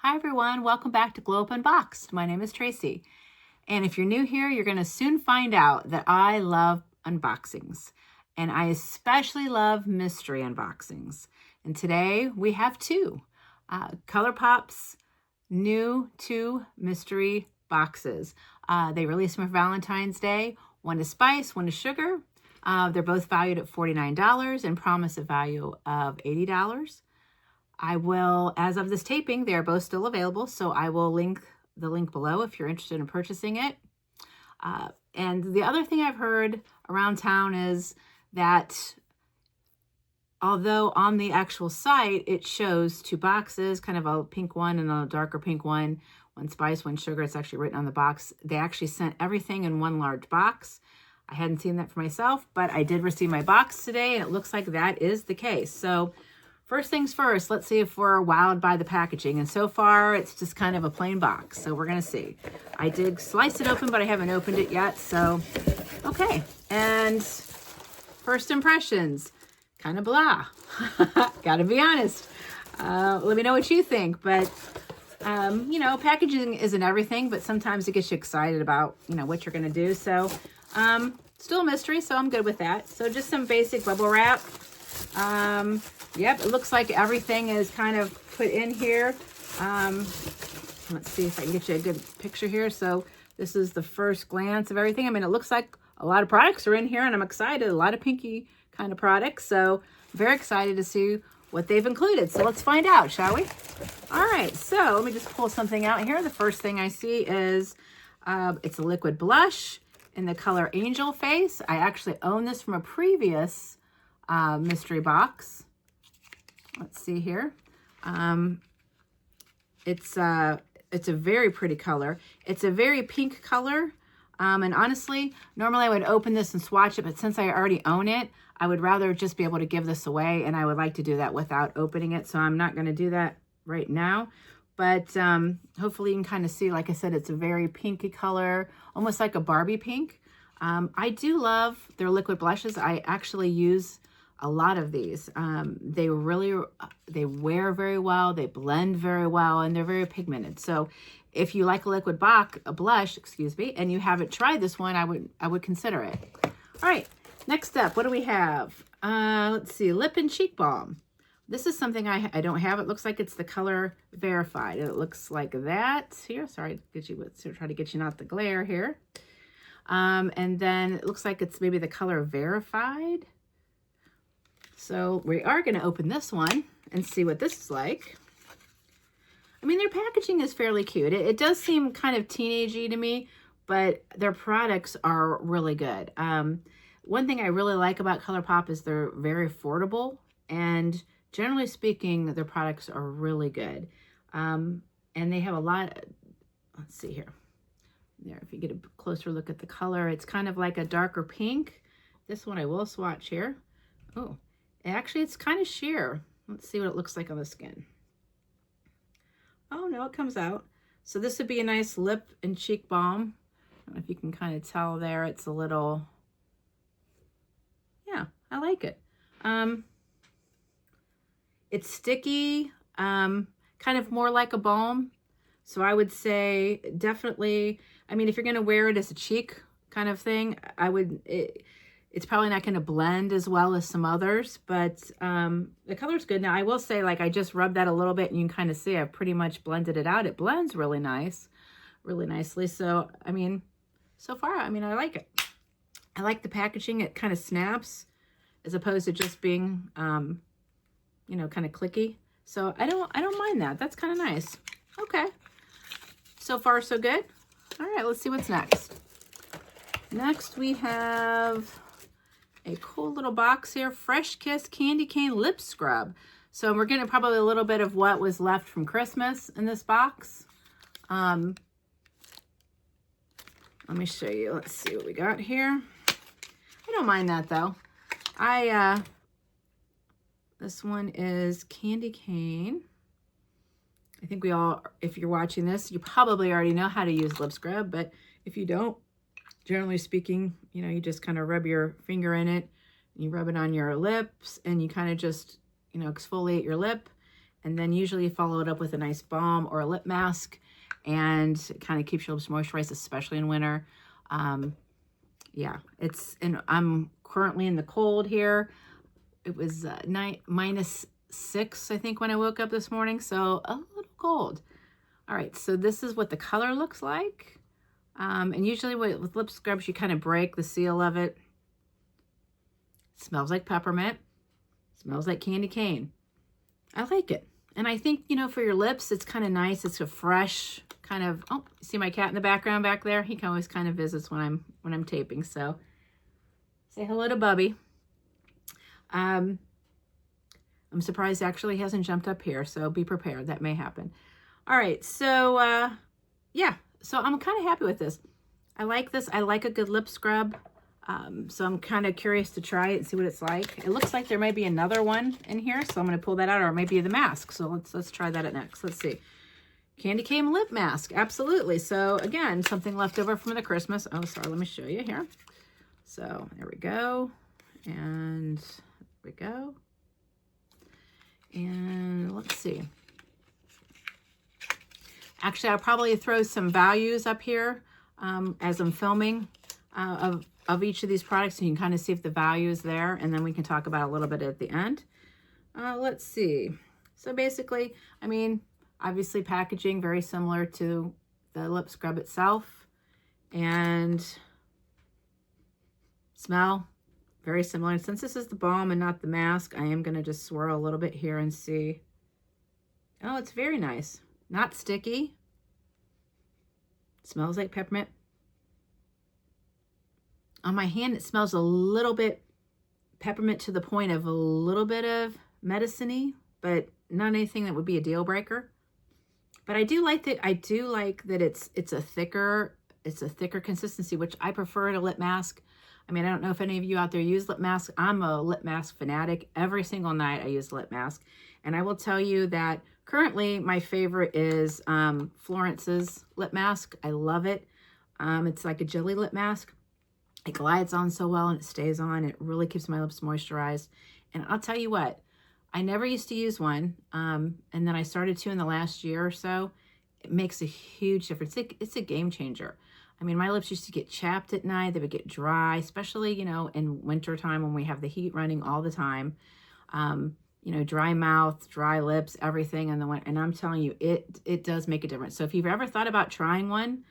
Hi everyone, welcome back to Glow Up Unboxed. My name is Tracy, and if you're new here, you're going to soon find out that I love unboxings, and I especially love mystery unboxings. And today we have two ColourPop's new two mystery boxes. They released them for Valentine's Day. One is spice, one is sugar. They're both valued at $49 and promise a value of $80. I will, as of this taping, they are both still available, so I will link the link below if you're interested in purchasing it. And the other thing I've heard around town is that although on the actual site it shows two boxes, kind of a pink one and a darker pink one spice, one sugar, it's actually written on the box, they actually sent everything in one large box. I hadn't seen that for myself, but I did receive my box today, and it looks like that is the case. So first things first, let's see if we're wowed by the packaging. And so far, it's just kind of a plain box. So we're going to see. I did slice it open, but I haven't opened it yet. So, okay. And first impressions, kind of blah. Gotta be honest. Let me know what you think. But, you know, packaging isn't everything, but sometimes it gets you excited about, you know, what you're going to do. So, still a mystery, so I'm good with that. So just some basic bubble wrap. Yep, it looks like everything is kind of put in here. Let's see if I can get you a good picture here. So this is the first glance of everything. I mean, it looks like a lot of products are in here, and I'm excited. A lot of pinky kind of products. So very excited to see what they've included. So let's find out, shall we? All right, so let me just pull something out here. The first thing I see is it's a liquid blush in the color Angel Face. I actually own this from a previous mystery box. Let's see here. It's a very pretty color. It's a very pink color. And honestly, normally I would open this and swatch it, but since I already own it, I would rather just be able to give this away, and I would like to do that without opening it. So I'm not going to do that right now. But hopefully you can kind of see, like I said, it's a very pinky color, almost like a Barbie pink. I do love their liquid blushes. I actually use a lot of these. They wear very well, they blend very well, and they're very pigmented. So if you like a liquid blush, excuse me, and you haven't tried this one, I would consider it. All right, next up, what do we have? Let's see, lip and cheek balm. This is something I don't have. It looks like it's the color Verified. It looks like that here. Sorry, try to get you not the glare here. And then it looks like it's maybe the color Verified. So we are going to open this one and see what this is like. I mean, their packaging is fairly cute. It does seem kind of teenagey to me, but their products are really good. One thing I really like about ColourPop is they're very affordable, and generally speaking, their products are really good. And they have a lot, let's see here. There, if you get a closer look at the color, it's kind of like a darker pink. This one I will swatch here. Oh. Actually, it's kind of sheer. Let's see what it looks like on the skin. Oh, no, it comes out. So this would be a nice lip and cheek balm. I don't know if you can kind of tell there. It's a little, yeah, I like it. It's sticky, kind of more like a balm. So I would say definitely, I mean, if you're going to wear it as a cheek kind of thing, it's probably not going to blend as well as some others, but the color's good. Now, I will say, like, I just rubbed that a little bit, and you can kind of see I've pretty much blended it out. It blends really nicely. So, I mean, so far, I mean, I like it. I like the packaging. It kind of snaps as opposed to just being, you know, kind of clicky. So I don't mind that. That's kind of nice. Okay. So far, so good. All right, let's see what's next. Next, we have a cool little box here, Fresh Kiss Candy Cane Lip Scrub. So we're getting probably a little bit of what was left from Christmas in this box. Let me show you. Let's see what we got here. I don't mind that though. This one is Candy Cane. I think we all, if you're watching this, you probably already know how to use lip scrub, but if you don't, generally speaking, you know, you just kind of rub your finger in it, and you rub it on your lips, and you kind of just, you know, exfoliate your lip, And then usually you follow it up with a nice balm or a lip mask, and it kind of keeps your lips moisturized, especially in winter. Yeah, and I'm currently in the cold here. It was -6, I think, when I woke up this morning, so a little cold. All right, so this is what the color looks like. And usually with lip scrubs, you kind of break the seal of it. Smells like peppermint. Smells like candy cane. I like it. And I think, you know, for your lips, it's kind of nice. It's a fresh kind of, oh, see my cat in the background back there? He can always kind of visits when I'm taping. So say hello to Bubby. I'm surprised actually he hasn't jumped up here, so be prepared. That may happen. All right, so yeah, so I'm kind of happy with this. I like this. I like a good lip scrub. So I'm kind of curious to try it and see what it's like. It looks like there may be another one in here, so I'm going to pull that out, or maybe the mask. So let's try that next. Let's see. Candy cane lip mask, absolutely. So again, something left over from the Christmas. Oh, sorry, let me show you here. So there we go, and there we go. And let's see. Actually, I'll probably throw some values up here as I'm filming of each of these products, so you can kind of see if the value is there, and then we can talk about it a little bit at the end. Let's see. So basically, I mean, obviously packaging very similar to the lip scrub itself, and smell very similar. And since this is the balm and not the mask, I am going to just swirl a little bit here and see. Oh, it's very nice. Not sticky. Smells like peppermint. On my hand, it smells a little bit peppermint to the point of a little bit of medicine-y, but not anything that would be a deal breaker. But I do like that. I do like that it's a thicker consistency, which I prefer to lip mask. I mean, I don't know if any of you out there use lip masks. I'm a lip mask fanatic. Every single night I use lip mask. And I will tell you that currently my favorite is Florence's lip mask. I love it. It's like a jelly lip mask. It glides on so well and it stays on. It really keeps my lips moisturized. And I'll tell you what, I never used to use one. And then I started to in the last year or so. It makes a huge difference. It's a game changer. I mean, my lips used to get chapped at night. They would get dry, especially, you know, in winter time when we have the heat running all the time. You know, dry mouth, dry lips, everything. And I'm telling you, it does make a difference. So if you've ever thought about trying one,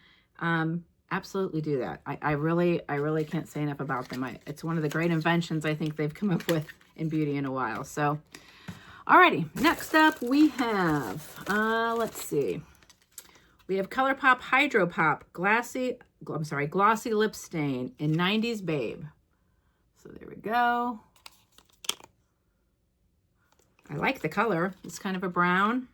absolutely do that. I really can't say enough about them. It's one of the great inventions I think they've come up with in beauty in a while. So, alrighty, next up we have, let's see. We have ColourPop Hydro Pop Glossy Lip Stain in 90s Babe. So there we go. I like the color. It's kind of a brown.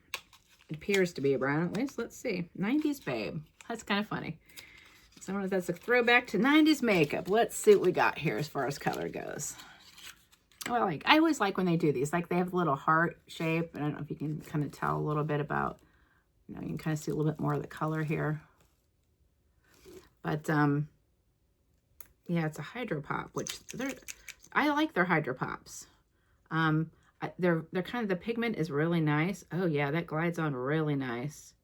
It appears to be a brown at least. Let's see. 90s Babe. That's kind of funny. So that's a throwback to 90s makeup. Let's see what we got here as far as color goes. Well, I always like when they do these. Like they have a little heart shape. I don't know if you can kind of tell a little bit about, you know, you can kind of see a little bit more of the color here. But yeah, it's a Hydro Pop, which I like their Hydro Pops. They're kind of, the pigment is really nice. Oh yeah, that glides on really nice.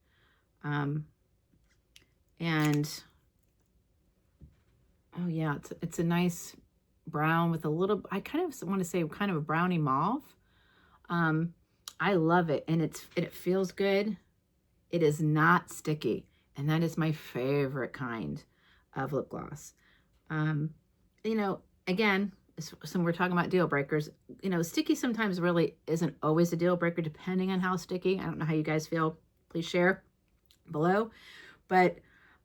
And oh yeah, it's a nice brown with a little, I kind of want to say kind of a brownie mauve. I love it, and it feels good. It is not sticky, and that is my favorite kind of lip gloss. You know, again, so we're talking about deal breakers. You know, sticky sometimes really isn't always a deal breaker depending on how sticky. I don't know how you guys feel. Please share below. But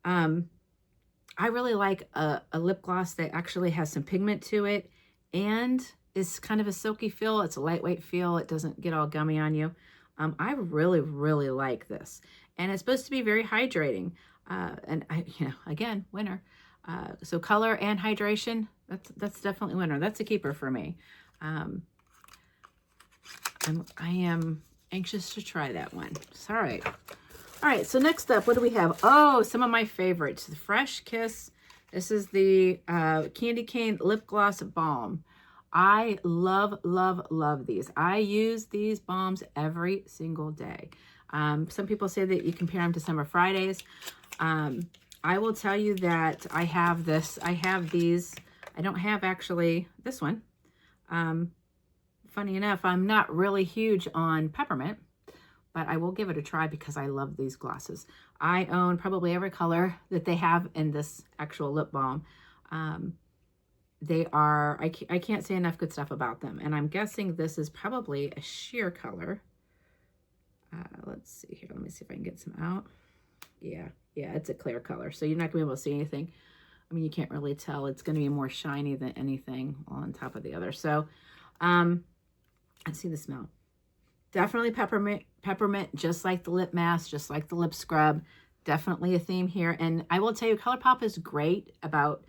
I really like a lip gloss that actually has some pigment to it and is kind of a silky feel. It's a lightweight feel. It doesn't get all gummy on you. I really, really like this. And it's supposed to be very hydrating. And you know, again, winter. So color and hydration, that's definitely winter. That's a keeper for me. I am anxious to try that one. So, all right. All right, so next up, what do we have? Oh, some of my favorites. The Fresh Kiss. This is the Candy Cane Lip Gloss Balm. I love, love, love these. I use these balms every single day. Some people say that you compare them to Summer Fridays. I will tell you that I have this. I have these. I don't have actually this one. Funny enough, I'm not really huge on peppermint, but I will give it a try because I love these glosses. I own probably every color that they have in this actual lip balm. They are, I can't say enough good stuff about them. And I'm guessing this is probably a sheer color. Let's see here. Let me see if I can get some out. Yeah, it's a clear color. So you're not gonna be able to see anything. I mean, you can't really tell. It's gonna be more shiny than anything on top of the other. So, let's see the smell. Definitely peppermint, just like the lip mask, just like the lip scrub. Definitely a theme here. And I will tell you, ColourPop is great about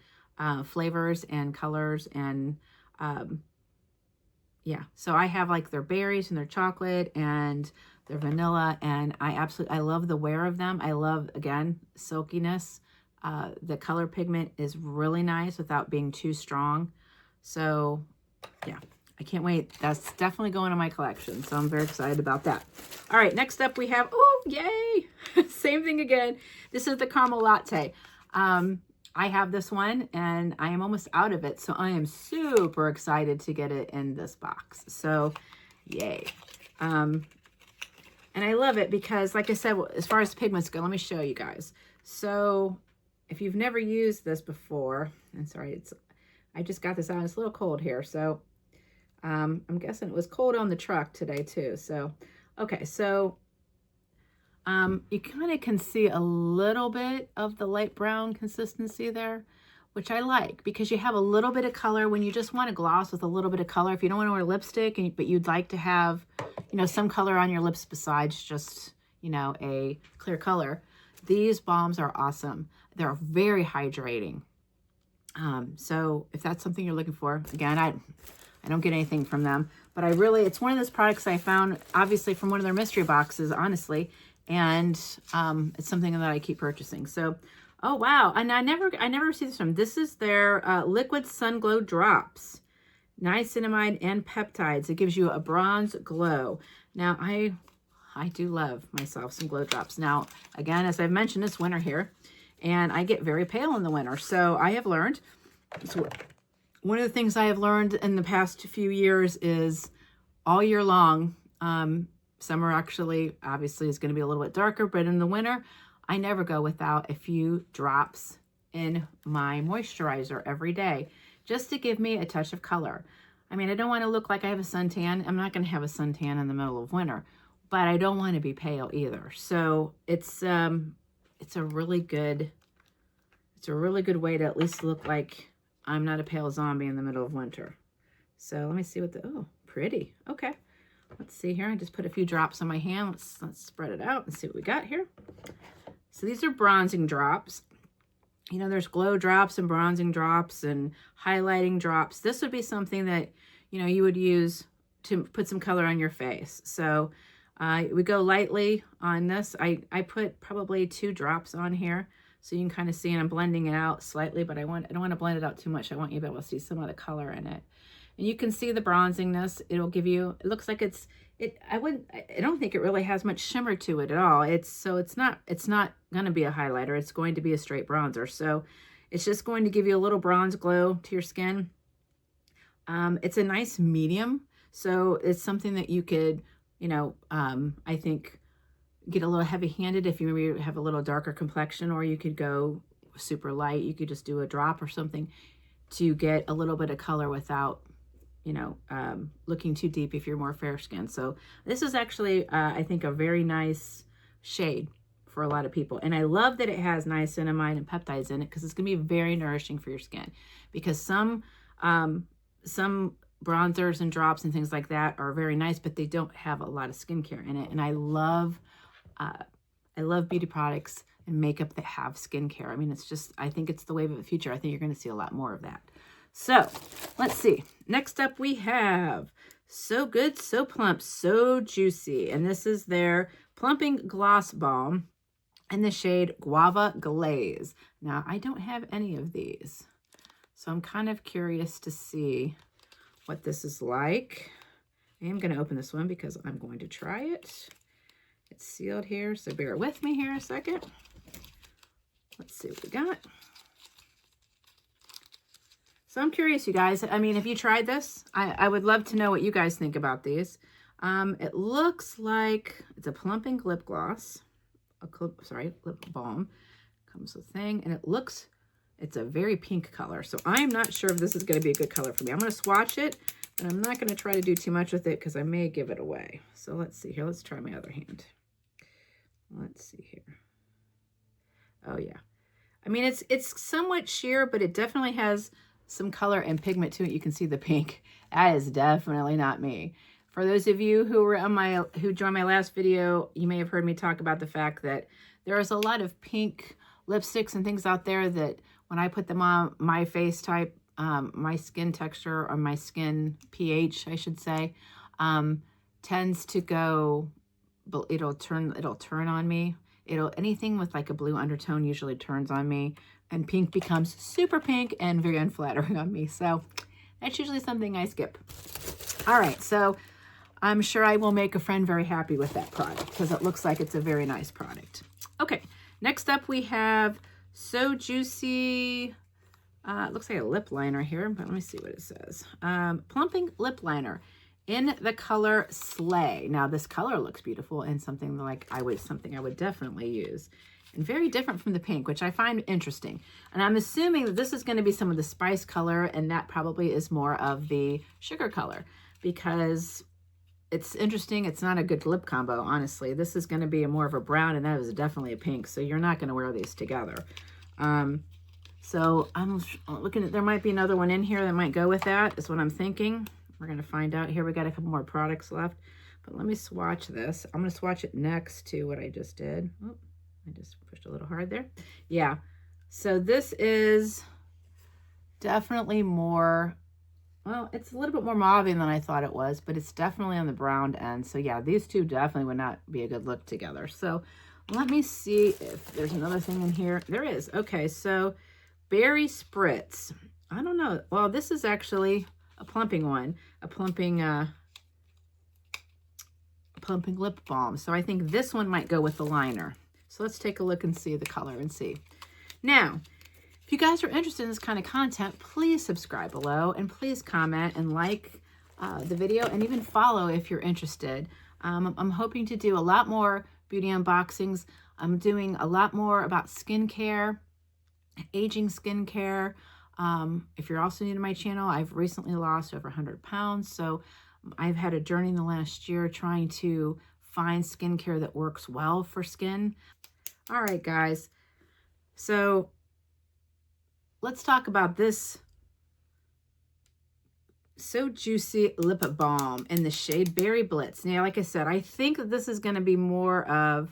flavors and colors. And yeah, so I have like their berries and their chocolate and their vanilla. And I love the wear of them. I love, again, silkiness. The color pigment is really nice without being too strong. So yeah, I can't wait. That's definitely going in my collection. So I'm very excited about that. All right, next up we have, oh, yay. Same thing again. This is the caramel latte. I have this one and I am almost out of it. So I am super excited to get it in this box. So yay. And I love it because, like I said, as far as pigments go, let me show you guys. So if you've never used this before, and sorry, I just got this out. It's a little cold here. So I'm guessing it was cold on the truck today too. So, okay. So you kind of can see a little bit of the light brown consistency there, which I like because you have a little bit of color when you just want a gloss with a little bit of color. If you don't want to wear lipstick, but you'd like to have, you know, some color on your lips besides just, you know, a clear color, these balms are awesome. They're very hydrating. So if that's something you're looking for, again, I don't get anything from them, but it's one of those products I found, obviously, from one of their mystery boxes, honestly. And it's something that I keep purchasing. So, oh wow! And I never received this from. This is their liquid sun glow drops, niacinamide and peptides. It gives you a bronze glow. Now I do love myself some glow drops. Now again, as I've mentioned, it's winter here, and I get very pale in the winter. So I have learned. So one of the things I have learned in the past few years is all year long. Summer actually, obviously, is going to be a little bit darker, but in the winter, I never go without a few drops in my moisturizer every day, just to give me a touch of color. I mean, I don't want to look like I have a suntan. I'm not going to have a suntan in the middle of winter, but I don't want to be pale either. So it's a really good way to at least look like I'm not a pale zombie in the middle of winter. So let me see what oh, pretty. Okay. Let's see here. I just put a few drops on my hand. Let's spread it out and see what we got here. So these are bronzing drops. You know, there's glow drops and bronzing drops and highlighting drops. This would be something that, you know, you would use to put some color on your face. So we go lightly on this. I put probably 2 drops on here so you can kind of see, and I'm blending it out slightly, but I don't want to blend it out too much. I want you to be able to see some of the color in it. And you can see the bronzingness. It'll give you, it looks like I don't think it really has much shimmer to it at all. It's not going to be a highlighter. It's going to be a straight bronzer. So it's just going to give you a little bronze glow to your skin. It's a nice medium. So it's something that you could, you know, I think get a little heavy-handed if you maybe have a little darker complexion, or you could go super light. You could just do a drop or something to get a little bit of color without, you know, looking too deep if you're more fair skinned. So this is actually, I think, a very nice shade for a lot of people. And I love that it has niacinamide and peptides in it, because it's going to be very nourishing for your skin. Because some bronzers and drops and things like that are very nice, but they don't have a lot of skincare in it. And I love beauty products and makeup that have skincare. I mean, it's just, I think it's the wave of the future. I think you're going to see a lot more of that. So let's see. Next up we have So Good, So Plump, So Juicy. And this is their Plumping Gloss Balm in the shade Guava Glaze. Now, I don't have any of these, so I'm kind of curious to see what this is like. I am going to open this one because I'm going to try it. It's sealed here, so bear with me here a second. Let's see what we got. So I'm curious, you guys. I mean, have you tried this? I would love to know what you guys think about these. It looks like it's a plumping lip gloss. Lip balm. Comes with a thing, and it's a very pink color. So I'm not sure if this is going to be a good color for me. I'm going to swatch it, but I'm not going to try to do too much with it because I may give it away. So let's see here. Let's try my other hand. Let's see here. Oh yeah. I mean, it's somewhat sheer, but it definitely has some color and pigment to it. You can see the pink. That is definitely not me. For those of you who joined my last video, you may have heard me talk about the fact that there's a lot of pink lipsticks and things out there that when I put them on my face type, my skin texture, or my skin pH, I should say, tends to go, it'll turn on me. Anything with like a blue undertone usually turns on me, and pink becomes super pink and very unflattering on me. So that's usually something I skip. All right, so I'm sure I will make a friend very happy with that product because it looks like it's a very nice product. Okay, next up we have So Juicy. It looks like a lip liner here, but let me see what it says. Plumping lip liner in the color Slay. Now this color looks beautiful and something I would definitely use. And very different from the pink, which I find interesting. And I'm assuming that this is going to be some of the spice color, and that probably is more of the sugar color, because it's interesting. It's not a good lip combo, honestly. This is going to be more of a brown, and that is definitely a pink, so you're not going to wear these together. So I'm looking at, there might be another one in here that might go with that, is what I'm thinking. We're going to find out here. We got a couple more products left, but let me swatch this. I'm going to swatch it next to what I just did. Oh, I just pushed a little hard there. Yeah. So this is definitely more, well, it's a little bit more mauve than I thought it was, but it's definitely on the brown end. So yeah, these two definitely would not be a good look together. So let me see if there's another thing in here. There is. Okay, so Berry Spritz. I don't know. Well, this is actually a plumping one, a plumping lip balm. So I think this one might go with the liner. So let's take a look and see the color and see. Now, if you guys are interested in this kind of content, please subscribe below and please comment and like the video and even follow if you're interested. I'm hoping to do a lot more beauty unboxings. I'm doing a lot more about skincare, aging skincare. If you're also new to my channel, I've recently lost over 100 pounds. So I've had a journey in the last year trying to find skincare that works well for skin. All right, guys. So let's talk about this So Juicy Lip Balm in the shade Berry Blitz. Now, like I said, I think that this is going to be more of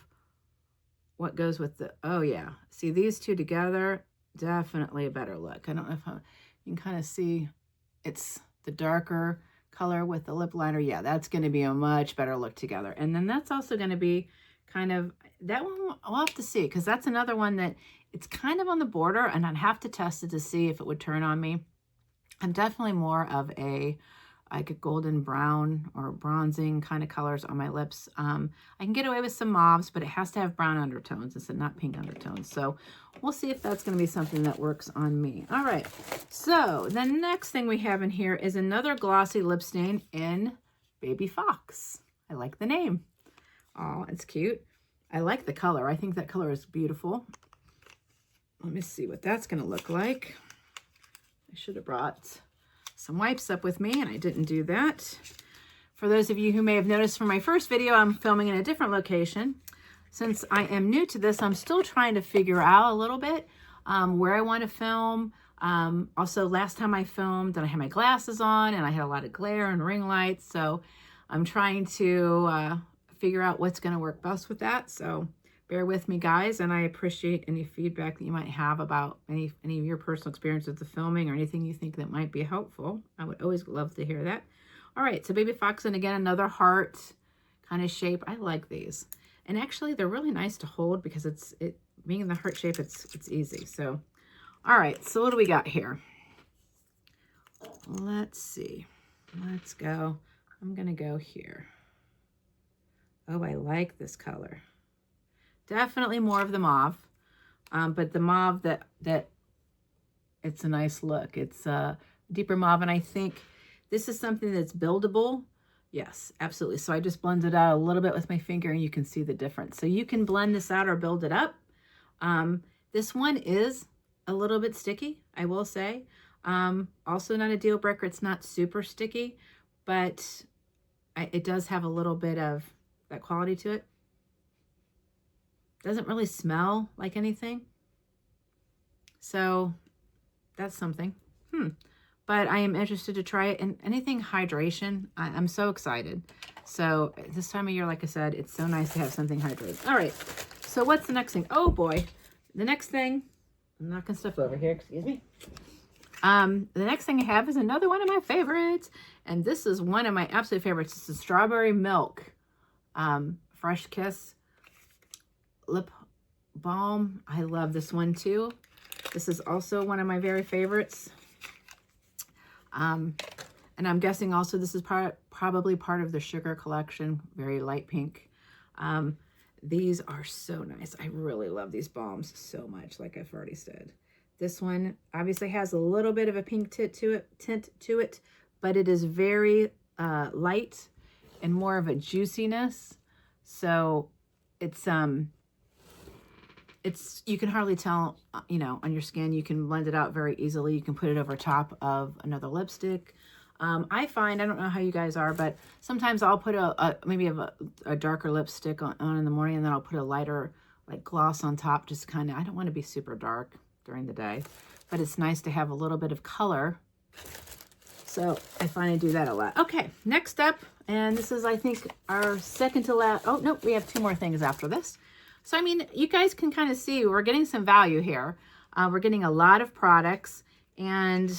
what goes with the, oh yeah. See, these two together, definitely a better look. I don't know if you can kind of see it's the darker color with the lip liner. Yeah, that's going to be a much better look together. And then that's also going to be kind of, that one I'll have to see, because that's another one that it's kind of on the border, and I'd have to test it to see if it would turn on me. I'm definitely more of like a golden brown or bronzing kind of colors on my lips. I can get away with some mauves, but it has to have brown undertones instead, not pink undertones. So we'll see if that's going to be something that works on me. All right. So the next thing we have in here is another glossy lip stain in Baby Fox. I like the name. Oh, it's cute. I like the color. I think that color is beautiful. Let me see what that's going to look like. I should have brought some wipes up with me, and I didn't do that. For those of you who may have noticed from my first video, I'm filming in a different location. Since I am new to this, I'm still trying to figure out a little bit where I want to film. Also, last time I filmed, I had my glasses on, and I had a lot of glare and ring lights, so I'm trying to figure out what's going to work best with that. So bear with me, guys, and I appreciate any feedback that you might have about any of your personal experience with the filming or anything you think that might be helpful. I would always love to hear that. All right, so Baby Fox, and again, another heart kind of shape. I like these. And actually, they're really nice to hold because being in the heart shape, it's easy. So, all right, so what do we got here? Let's see. let's go. I'm going to go here. Oh, I like this color. Definitely more of the mauve, but the mauve that it's a nice look. It's a deeper mauve, and I think this is something that's buildable. Yes, absolutely. So I just blended out a little bit with my finger, and you can see the difference. So you can blend this out or build it up. This one is a little bit sticky, I will say. Also not a deal breaker. It's not super sticky, but it does have a little bit of that quality to it. Doesn't really smell like anything. So that's something. But I am interested to try it. And anything hydration, I'm so excited. So this time of year, like I said, it's so nice to have something hydrated. All right, so what's the next thing? Oh boy, the next thing, I'm knocking stuff over here, excuse me. The next thing I have is another one of my favorites. And this is one of my absolute favorites. It's the Strawberry Milk Fresh Kiss Lip Balm. I love this one too. This is also one of my very favorites. And I'm guessing also this is probably part of the Sugar collection, very light pink. These are so nice. I really love these balms so much, like I've already said. This one obviously has a little bit of a pink tint to it, but it is very light and more of a juiciness. So it's you can hardly tell, you know, on your skin. You can blend it out very easily. You can put it over top of another lipstick. I find, I don't know how you guys are, but sometimes I'll put maybe a darker lipstick on in the morning, and then I'll put a lighter like gloss on top, just kind of, I don't want to be super dark during the day, but it's nice to have a little bit of color. So I find I do that a lot. Okay, next up, and this is, I think, our second to last. Oh, no, we have two more things after this. So, I mean, you guys can kind of see we're getting some value here. We're getting a lot of products and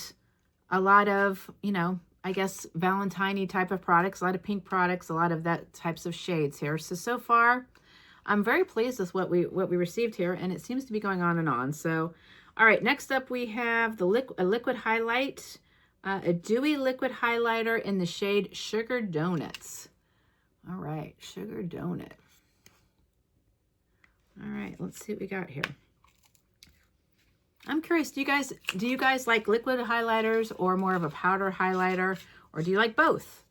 a lot of, you know, I guess Valentine-y type of products, a lot of pink products, a lot of that types of shades here. So far, I'm very pleased with what we received here, and it seems to be going on and on. So, all right, next up we have the a liquid highlight, a dewy liquid highlighter in the shade Sugar Donuts. All right, Sugar Donut. All right, let's see what we got here. I'm curious, do you guys like liquid highlighters or more of a powder highlighter, or do you like both?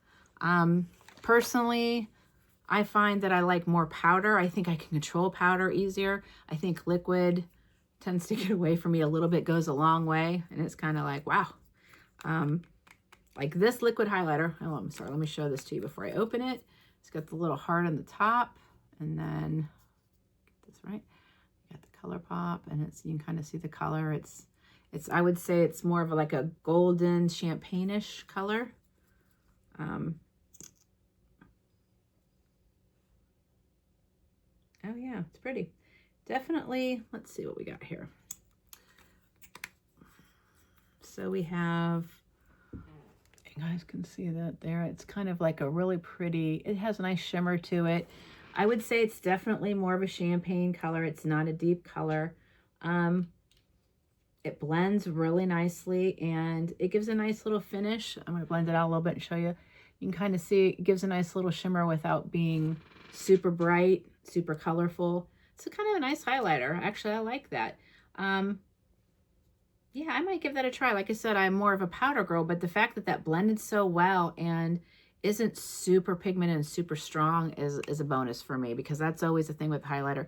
Personally, I find that I like more powder. I think I can control powder easier. I think liquid tends to get away from me a little bit, goes a long way, and it's kind of like, wow. Like this liquid highlighter, oh, I'm sorry, let me show this to you before I open it. It's got the little heart on the top, and then right, you got the ColourPop, and it's, you can kind of see the color. It's I would say it's more of like a golden champagne-ish color. Oh yeah, it's pretty. Definitely. Let's see what we got here. So we have, you guys can see that there. It's kind of like a really pretty, it has a nice shimmer to it. I would say it's definitely more of a champagne color. It's not a deep color. It blends really nicely, and it gives a nice little finish. I'm going to blend it out a little bit and show you. You can kind of see it gives a nice little shimmer without being super bright, super colorful. It's kind of a nice highlighter. Actually, I like that. Yeah, I might give that a try. Like I said, I'm more of a powder girl, but the fact that that blended so well and isn't super pigmented and super strong is a bonus for me, because that's always the thing with highlighter.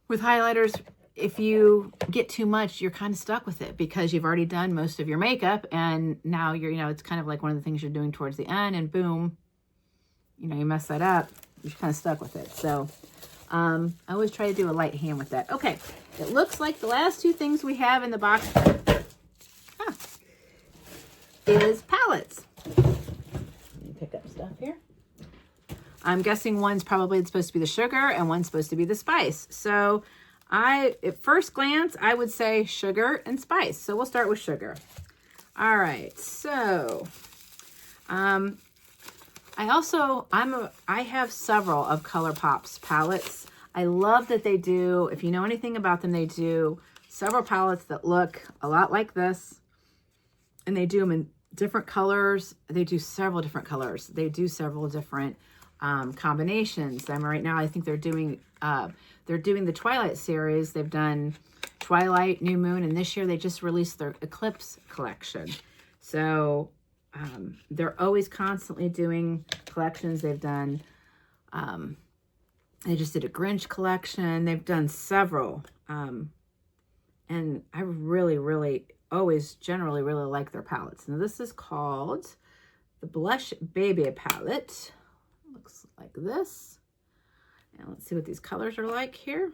With highlighters, if you get too much, you're kind of stuck with it because you've already done most of your makeup, and now you're, you know, it's kind of like one of the things you're doing towards the end, and boom, you know, you mess that up, you're kind of stuck with it. So I always try to do a light hand with that. Okay, it looks like the last two things we have in the box is palettes. Pick up stuff here. I'm guessing one's probably supposed to be the sugar and one's supposed to be the spice. So at first glance, I would say sugar and spice. So we'll start with sugar. All right. So I have several of ColourPop's palettes. I love that they do, if you know anything about them, they do several palettes that look a lot like this. And they do them in different colors. They do several different colors. They do several different combinations. Right now, I think they're doing the Twilight series. They've done Twilight, New Moon, and this year they just released their Eclipse collection. So they're always constantly doing collections. They've done, they just did a Grinch collection. They've done several. And I really always generally really like their palettes. Now this is called the Blush Baby palette. Looks like this. And let's see what these colors are like here.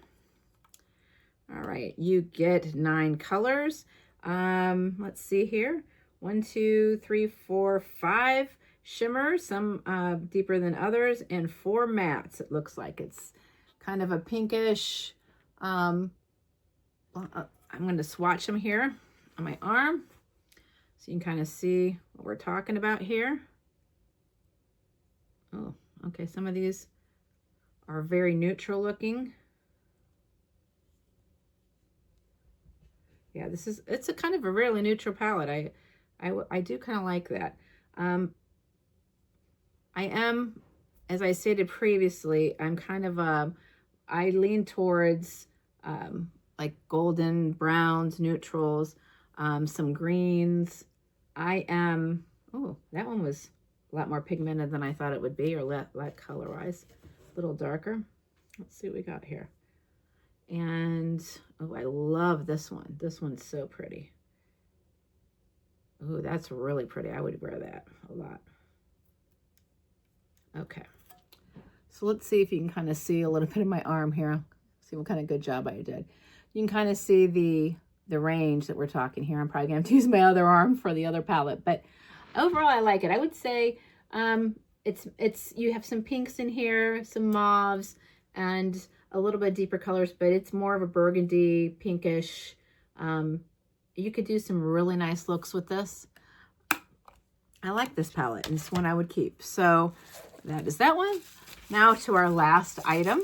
All right, you get 9 colors. Let's see here. 1, 2, 3, 4, 5 shimmers, some deeper than others, and 4 mattes. It looks like it's kind of a pinkish. I'm going to swatch them here on my arm so you can kind of see what we're talking about here. Oh, okay. Some of these are very neutral looking. Yeah, it's a kind of a really neutral palette. I do kind of like that. I am, as I stated previously, I'm kind of I lean towards like golden browns, neutrals, some greens. Oh, that one was a lot more pigmented than I thought it would be, or light color-wise, a little darker. Let's see what we got here. And, oh, I love this one. This one's so pretty. Oh, that's really pretty. I would wear that a lot. Okay. So let's see if you can kind of see a little bit of my arm here. See what kind of good job I did. You can kind of see the range that we're talking here. I'm probably going to have to use my other arm for the other palette, but overall I like it. I would say you have some pinks in here, some mauves, and a little bit deeper colors, but it's more of a burgundy, pinkish. You could do some really nice looks with this. I like this palette, and it's one I would keep. So that is that one. Now to our last item.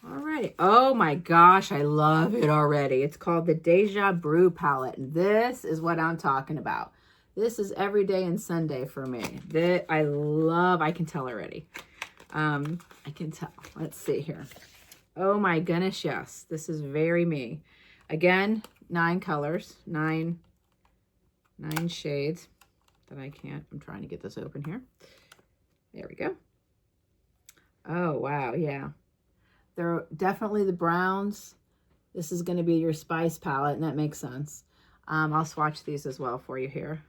All right. Oh my gosh, I love it already. It's called the Deja Brew palette. And this is what I'm talking about. This is every day and Sunday for me. That I can tell already. I can tell. Let's see here. Oh my goodness, yes. This is very me. Again, 9 colors, 9 shades that I'm trying to get this open here. There we go. Oh, wow, yeah. They're definitely the browns. This is going to be your spice palette, and that makes sense. I'll swatch these as well for you here.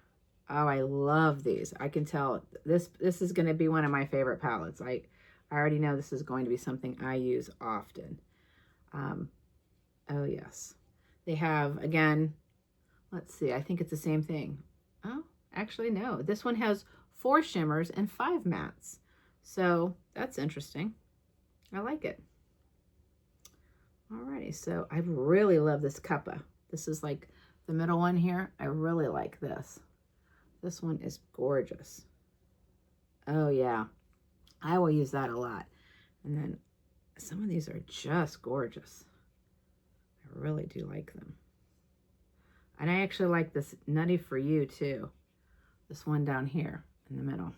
Oh, I love these. I can tell this is going to be one of my favorite palettes. I already know this is going to be something I use often. Oh, yes. They have, again, let's see, I think it's the same thing. Oh, actually, no. This one has 4 shimmers and 5 mattes. So that's interesting. I like it. Alrighty, so I really love this cuppa. This is like the middle one here. I really like this. This one is gorgeous. Oh yeah, I will use that a lot. And then some of these are just gorgeous. I really do like them. And I actually like this Nutty For You too. This one down here in the middle.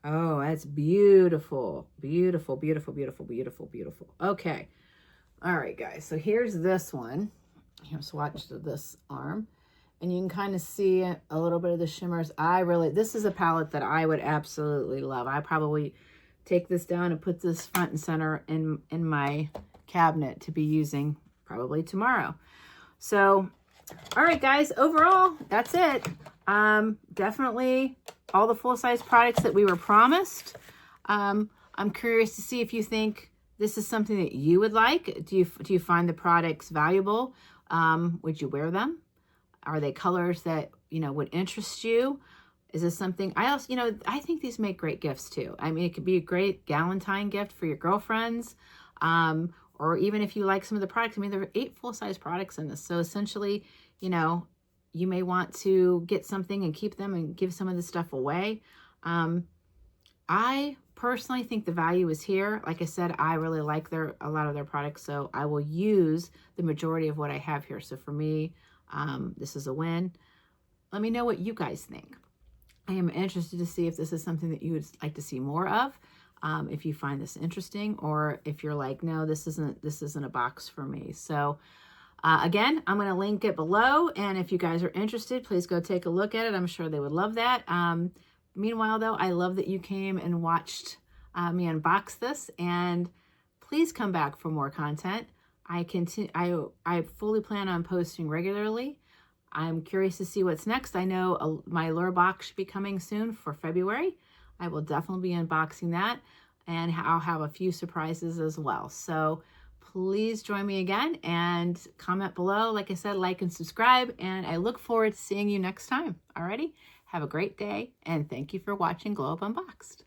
Oh, that's beautiful. Beautiful, beautiful, beautiful, beautiful, beautiful. Okay. All right, guys. So here's this one. Here, swatch this arm. And you can kind of see a little bit of the shimmers. This is a palette that I would absolutely love. I probably take this down and put this front and center in my cabinet to be using probably tomorrow. So, all right, guys. Overall, that's it. Definitely all the full-size products that we were promised. I'm curious to see if you think this is something that you would like. Do you find the products valuable? Would you wear them? Are they colors that, would interest you? Is this something, I think these make great gifts too. I mean, it could be a great Valentine gift for your girlfriends. Or even if you like some of the products. I mean, there are 8 full-size products in this. So essentially, you may want to get something and keep them and give some of the stuff away. I personally think the value is here. Like I said, I really like a lot of their products, so I will use the majority of what I have here. So for me, This is a win. Let me know what you guys think. I am interested to see if this is something that you would like to see more of. If you find this interesting, or if you're like, no, this isn't a box for me. So again, I'm going to link it below. And if you guys are interested, please go take a look at it. I'm sure they would love that. Meanwhile, though, I love that you came and watched me unbox this, and please come back for more content. I fully plan on posting regularly. I'm curious to see what's next. I know my lure box should be coming soon for February. I will definitely be unboxing that, and I'll have a few surprises as well. So please join me again and comment below. Like I said, like and subscribe, and I look forward to seeing you next time. Alrighty, have a great day, and thank you for watching Glow Up Unboxed.